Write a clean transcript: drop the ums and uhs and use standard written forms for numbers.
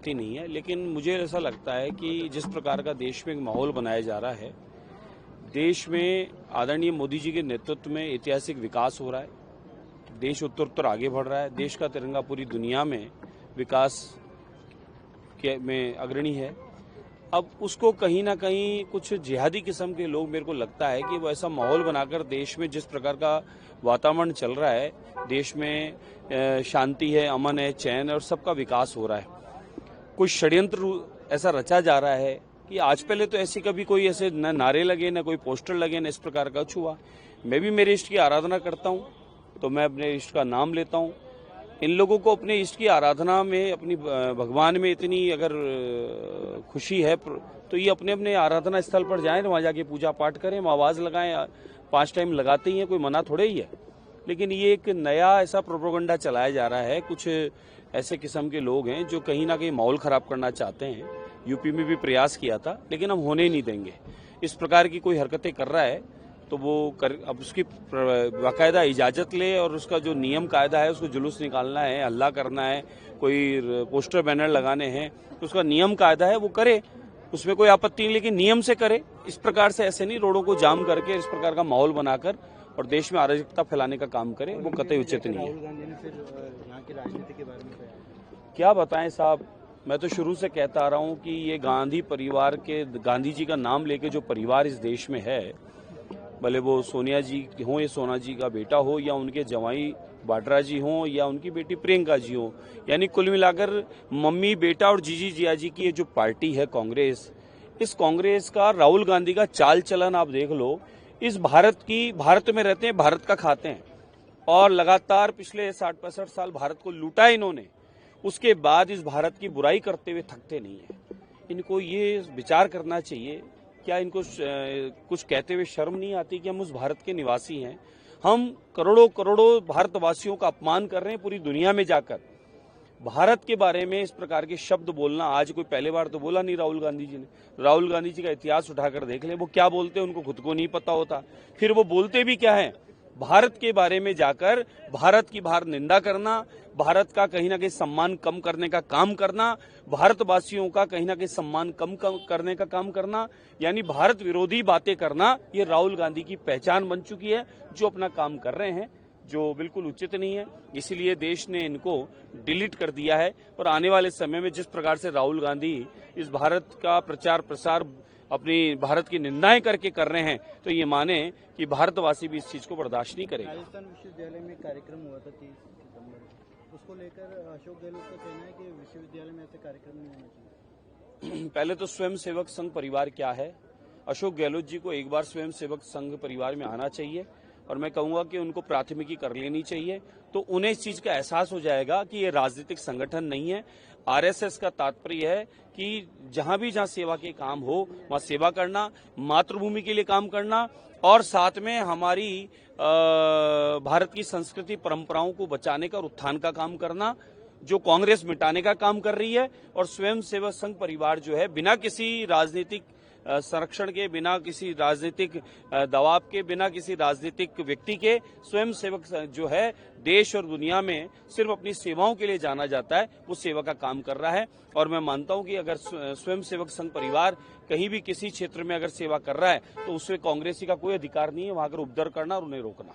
व्यक्ति नहीं है, लेकिन मुझे ऐसा लगता है कि जिस प्रकार का देश में एक माहौल बनाया जा रहा है, देश में आदरणीय मोदी जी के नेतृत्व में ऐतिहासिक विकास हो रहा है, देश उत्तरोत्तर आगे बढ़ रहा है, देश का तिरंगा पूरी दुनिया में विकास में अग्रणी है। अब उसको कहीं ना कहीं कुछ जिहादी किस्म के लोग, मेरे को लगता है कि वो ऐसा माहौल बनाकर देश में जिस प्रकार का वातावरण चल रहा है, देश में शांति है, अमन है, चैन है और सबका विकास हो रहा है, कुछ षड्यंत्र ऐसा रचा जा रहा है कि आज पहले तो ऐसी कभी कोई ऐसे न नारे लगे, न कोई पोस्टर लगे, न इस प्रकार का कुछ हुआ। मैं भी मेरे इष्ट की आराधना करता हूँ तो मैं अपने इष्ट का नाम लेता हूँ। इन लोगों को अपने इष्ट की आराधना में, अपनी भगवान में इतनी अगर खुशी है तो ये अपने अपने आराधना स्थल पर जाएं, वहाँ जाके पूजा पाठ करें, आवाज़ लगाएं, 5 टाइम लगाते ही हैं, कोई मना थोड़े ही है। लेकिन ये एक नया ऐसा प्रोपेगेंडा चलाया जा रहा है, कुछ ऐसे किस्म के लोग हैं जो कहीं ना कहीं माहौल खराब करना चाहते हैं। यूपी में भी प्रयास किया था, लेकिन हम होने नहीं देंगे। इस प्रकार की कोई हरकतें कर रहा है तो वो अब उसकी बाकायदा इजाज़त ले और उसका जो नियम कायदा है, उसको जुलूस निकालना है, हल्ला करना है, कोई पोस्टर बैनर लगाने हैं, तो उसका नियम कायदा है वो करे, उसमें कोई आपत्ति नहीं, लेकिन नियम से करे। इस प्रकार से ऐसे नहीं रोडों को जाम करके इस प्रकार का माहौल बनाकर और देश में अराजकता फैलाने का काम करे, वो कतई उचित नहीं है। राहुल गांधी ने फिर यहाँ की राजनीति के बारे में क्या बताएं साहब, मैं तो शुरू से कहता आ रहा हूँ कि ये गांधी परिवार के, गांधी जी का नाम लेके जो परिवार इस देश में है, भले वो सोनिया जी हो या सोना जी का बेटा हो या उनके जवाई वाड्रा जी हो या उनकी बेटी प्रियंका जी हो, यानी कुल मिलाकर मम्मी बेटा और जीजी जिया जी की ये जो पार्टी है कांग्रेस, इस कांग्रेस का राहुल गांधी का चाल चलन आप देख लो। इस भारत में रहते हैं, भारत का खाते हैं और लगातार पिछले 60-65 साल भारत को लूटा इन्होंने। उसके बाद इस भारत की बुराई करते हुए थकते नहीं है। इनको ये विचार करना चाहिए, क्या इनको कुछ कहते हुए शर्म नहीं आती कि हम उस भारत के निवासी हैं? हम करोड़ों करोड़ों भारतवासियों का अपमान कर रहे हैं पूरी दुनिया में जाकर। भारत के बारे में इस प्रकार के शब्द बोलना आज कोई पहले बार तो बोला नहीं राहुल गांधी जी ने। राहुल गांधी जी का इतिहास उठाकर देख ले, वो क्या बोलते हैं उनको खुद को नहीं पता होता। फिर वो बोलते भी क्या है? भारत के बारे में जाकर भारत की बाहर निंदा करना, भारत का कहीं ना कहीं सम्मान कम करने का काम करना, भारतवासियों का कहीं ना कहीं सम्मान कम करने का काम करना, यानी भारत विरोधी बातें करना, ये राहुल गांधी की पहचान बन चुकी है, जो अपना काम कर रहे हैं, जो बिल्कुल उचित नहीं है। इसीलिए देश ने इनको डिलीट कर दिया है। और आने वाले समय में जिस प्रकार से राहुल गांधी इस भारत का प्रचार प्रसार अपनी भारत की निंदाएं करके कर रहे हैं, तो ये माने कि भारतवासी भी इस चीज को बर्दाश्त नहीं करेंगे। राजस्थान विश्वविद्यालय में कार्यक्रम हुआ था 30 सितंबर, उसको लेकर अशोक गहलोत का कहना है कि विश्वविद्यालय में ऐसे कार्यक्रम नहीं होना चाहिए। पहले तो स्वयं सेवक संघ परिवार क्या है, अशोक गहलोत जी को एक बार स्वयं सेवक संघ परिवार में आना चाहिए और मैं कहूंगा कि उनको प्राथमिकी कर लेनी चाहिए, तो उन्हें इस चीज का एहसास हो जाएगा कि ये राजनीतिक संगठन नहीं है। आरएसएस का तात्पर्य है कि जहां सेवा के काम हो वहां सेवा करना, मातृभूमि के लिए काम करना और साथ में हमारी भारत की संस्कृति परंपराओं को बचाने का और उत्थान का काम करना, जो कांग्रेस मिटाने का काम कर रही है। और स्वयं सेवक संघ परिवार जो है, बिना किसी राजनीतिक संरक्षण के, बिना किसी राजनीतिक दबाव के, बिना किसी राजनीतिक व्यक्ति के, स्वयं सेवक जो है देश और दुनिया में सिर्फ अपनी सेवाओं के लिए जाना जाता है, वो सेवा का काम कर रहा है। और मैं मानता हूं कि अगर स्वयं सेवक संघ परिवार कहीं भी किसी क्षेत्र में अगर सेवा कर रहा है तो उसमें कांग्रेसी का कोई अधिकार नहीं है वहां अगर उपद्रव करना और उन्हें रोकना।